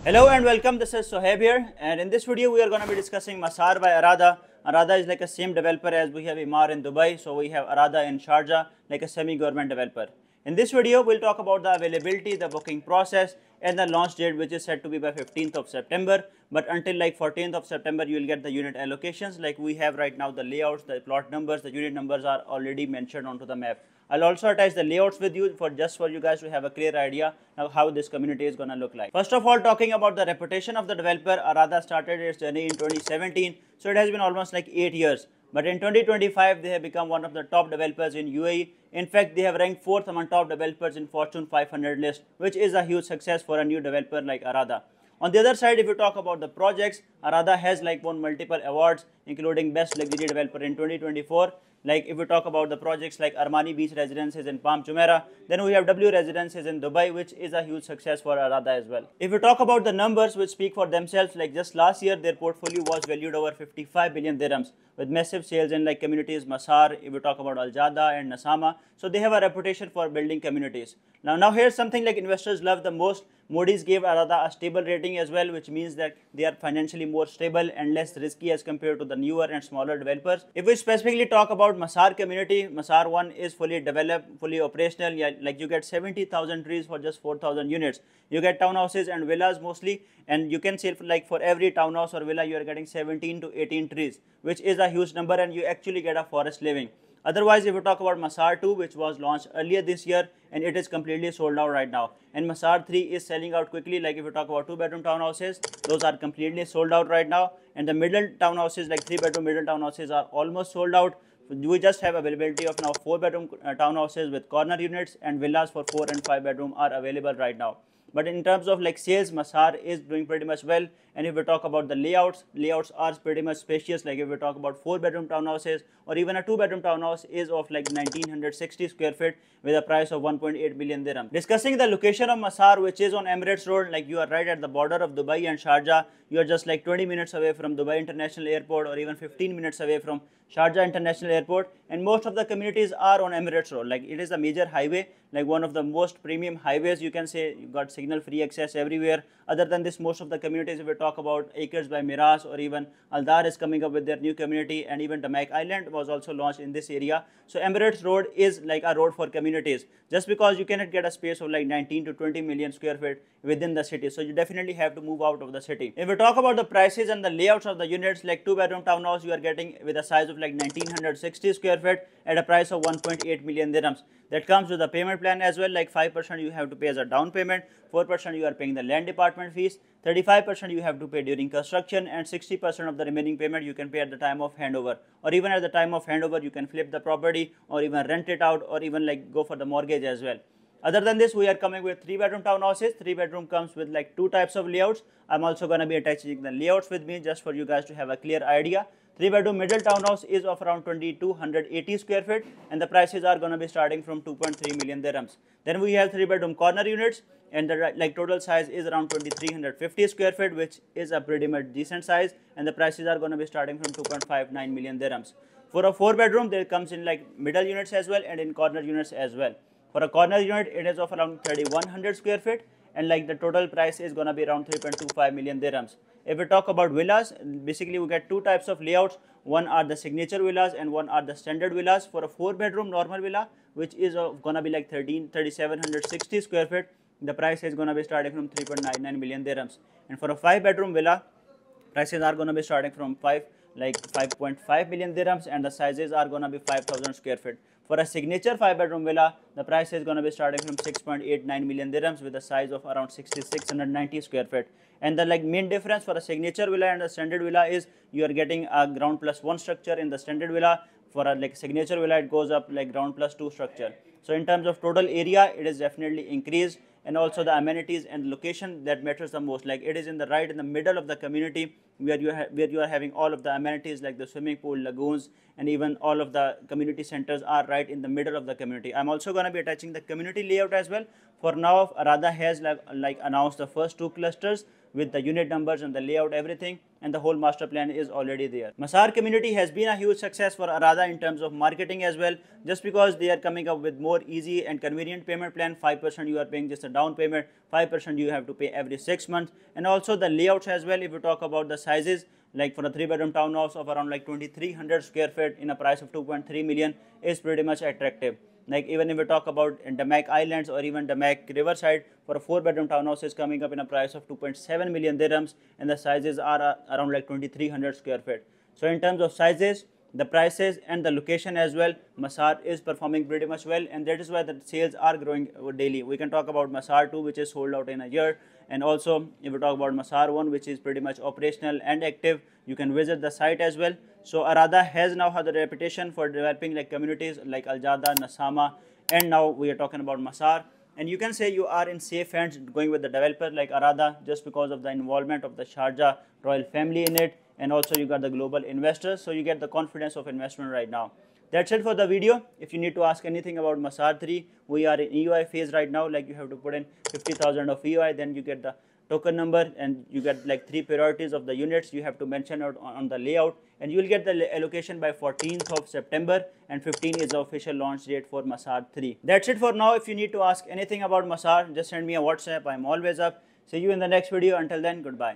Hello and welcome. This is Sohaib here, and in this video we are going to be discussing Masar by Arada. Arada is like a same developer as we have Emaar in Dubai, so we have Arada in Sharjah, like a semi-government developer. In this video, we'll talk about the availability, the booking process, and the launch date, which is set to be by 15th of September. But until like 14th of September, you will get the unit allocations. Like we have right now, the layouts, the plot numbers, the unit numbers are already mentioned onto the map. I'll also attach the layouts with you for you guys to have a clear idea of how this community is going to look like. First of all, talking about the reputation of the developer, Arada started its journey in 2017, so it has been almost like 8 years. But in 2025, they have become one of the top developers in UAE. In fact, they have ranked 4th among top developers in Fortune 500 list, which is a huge success for a new developer like Arada. On the other side, if you talk about the projects, Arada has like won multiple awards, including Best Luxury Developer in 2024. Like if we talk about the projects like Armani Beach Residences in Palm Jumeirah, then we have W Residences in Dubai, which is a huge success for Arada as well. If we talk about the numbers which speak for themselves, like just last year their portfolio was valued over 55 billion dirhams with massive sales in like communities Masar, if we talk about Al Jada and Nasama. So they have a reputation for building communities. Now here's something like investors love the most. Moody's gave Arada a stable rating as well, which means that they are financially more stable and less risky as compared to the newer and smaller developers. If we specifically talk about Masar community, Masar 1 is fully developed, fully operational. Yeah, like you get 70,000 trees for just 4,000 units. You get townhouses and villas mostly, and you can say like for every townhouse or villa you are getting 17 to 18 trees, which is a huge number, and you actually get a forest living. Otherwise, if we talk about Masar 2, which was launched earlier this year, and it is completely sold out right now. And Masar 3 is selling out quickly. Like if we talk about 2-bedroom townhouses, those are completely sold out right now. And the middle townhouses, like 3-bedroom middle townhouses, are almost sold out. We just have availability of now 4-bedroom townhouses with corner units, and villas for 4 and 5-bedroom are available right now. But in terms of like sales, Masar is doing pretty much well. And if we talk about the layouts are pretty much spacious. Like if we talk about 4-bedroom townhouses, or even a 2-bedroom townhouse is of like 1960 square feet with a price of 1.8 million dirham. Discussing the location of Masar, which is on Emirates Road, like you are right at the border of Dubai and Sharjah. You are just like 20 minutes away from Dubai International Airport, or even 15 minutes away from Sharjah International Airport, and most of the communities are on Emirates Road. Like it is a major highway, like one of the most premium highways, you can say. You got signal free access everywhere. Other than this, most of the communities, if we talk about Acres by Miras, or even Aldar is coming up with their new community, and even Damak Island was also launched in this area. So Emirates Road is like a road for communities, just because you cannot get a space of like 19 to 20 million square feet within the city, so you definitely have to move out of the city. If we talk about the prices and the layouts of the units, like 2-bedroom townhouse you are getting with a size of like 1960 square feet at a price of 1.8 million dirhams. That comes with a payment plan as well. Like 5% you have to pay as a down payment, 4% you are paying the land department fees, 35% you have to pay during construction, and 60% of the remaining payment you can pay at the time of handover. Or even at the time of handover, you can flip the property, or even rent it out, or even like go for the mortgage as well. Other than this, we are coming with 3-bedroom townhouses. 3-bedroom comes with like 2 types of layouts. I'm also going to be attaching the layouts with me just for you guys to have a clear idea. 3-bedroom middle townhouse is of around 2280 square feet, and the prices are going to be starting from 2.3 million dirhams. Then we have 3-bedroom corner units, and the like total size is around 2350 square feet, which is a pretty much decent size, and the prices are going to be starting from 2.59 million dirhams. For a 4-bedroom, there comes in like middle units as well, and in corner units as well. For a corner unit, it is of around 3100 square feet, and like the total price is going to be around 3.25 million dirhams. If we talk about villas, basically we get 2 types of layouts. One are the signature villas, and one are the standard villas. For a 4-bedroom normal villa, which is going to be like 3760 square feet, the price is going to be starting from 3.99 million dirhams. And for a 5-bedroom villa, prices are going to be starting from 5.5 million dirhams, and the sizes are going to be 5000 square feet. For a signature 5-bedroom villa, the price is going to be starting from 6.89 million dirhams with a size of around 6690 square feet. And the like main difference for a signature villa and a standard villa is you are getting a ground plus 1 structure in the standard villa. For a like signature villa, it goes up like ground plus 2 structure. So in terms of total area, it is definitely increased, and also the amenities and location that matters the most. Like it is in the right in the middle of the community, where you are having all of the amenities like the swimming pool, lagoons, and even all of the community centers are right in the middle of the community. I'm also going to be attaching the community layout as well. For now, Arada has like announced the first 2 clusters with the unit numbers and the layout, everything, and the whole master plan is already there. Masar community has been a huge success for Arada in terms of marketing as well, just because they are coming up with more easy and convenient payment plan. 5% you are paying just a down payment, 5% you have to pay every 6 months, and also the layouts as well. If you talk about the sizes, like for a 3-bedroom townhouse of around like 2300 square feet in a price of 2.3 million is pretty much attractive. Like even if we talk about in Damac Islands or even Damac Riverside, for a 4-bedroom townhouse is coming up in a price of 2.7 million dirhams, and the sizes are around like 2300 square feet. So in terms of sizes, the prices and the location as well, Masar is performing pretty much well, and that is why the sales are growing daily. We can talk about Masar 2, which is sold out in a year, and also if we talk about Masar 1, which is pretty much operational and active. You can visit the site as well. So Arada has now had the reputation for developing like communities like Al Jada, Nasama, and now we are talking about Masar. And you can say you are in safe hands going with the developer like Arada, just because of the involvement of the Sharjah royal family in it, and also you got the global investors, so you get the confidence of investment right now. That's it for the video. If you need to ask anything about Masar 3, we are in EOI phase right now. Like you have to put in 50,000 of EOI, then you get the token number, and you get like 3 priorities of the units you have to mention out on the layout, and you will get the allocation by 14th of September, and 15 is the official launch date for Masar 3. That's it for now. If you need to ask anything about Masar, just send me a WhatsApp. I'm always up. See you in the next video. Until then, goodbye.